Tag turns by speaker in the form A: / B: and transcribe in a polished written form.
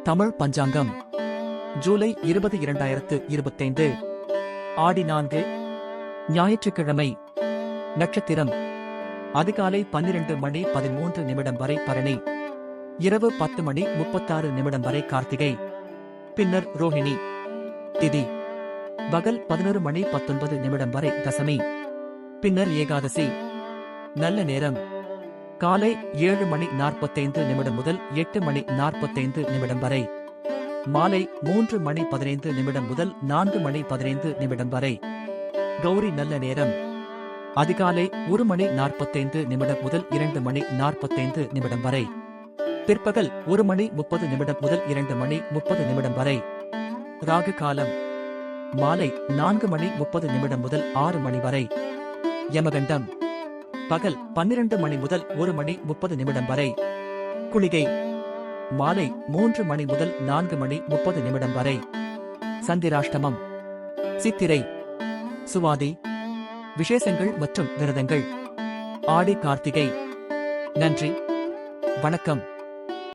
A: தமிழ் பஞ்சாங்கம் ஜூலை 20 2025 ஆடி 4 ஞாயிற்றுக்கிழமை. நட்சத்திரம் அதிகாலை 12:13 வரை பரணி, இரவு 10:36 வரை கார்த்திகை, பின்னர் ரோஹிணி. திதி பகல் 11:19 வரை தசமி, பின்னர் ஏகாதசி. நல்ல நேரம் காலை 7:45 முதல் 8:45 வரை, மாலை 3:15 முதல் 4:15 வரை. கௌரி நல்ல நேரம் அதிகாலை 1:45 முதல் 2:45 வரை, பிற்பகல் 1:30 முதல் 2:30 வரை. ராகு காலம் மாலை 4:30 முதல் 6 வரை. யமகண்டம் பகல் 12 முதல் 1:30 வரை. குளிகை மாலை 3 முதல் 4:30 வரை. சந்திராஷ்டமம் சித்திரை, சுவாதி. விசேஷங்கள் மற்றும் விரதங்கள் ஆடி கார்த்திகை. நன்றி, வணக்கம்.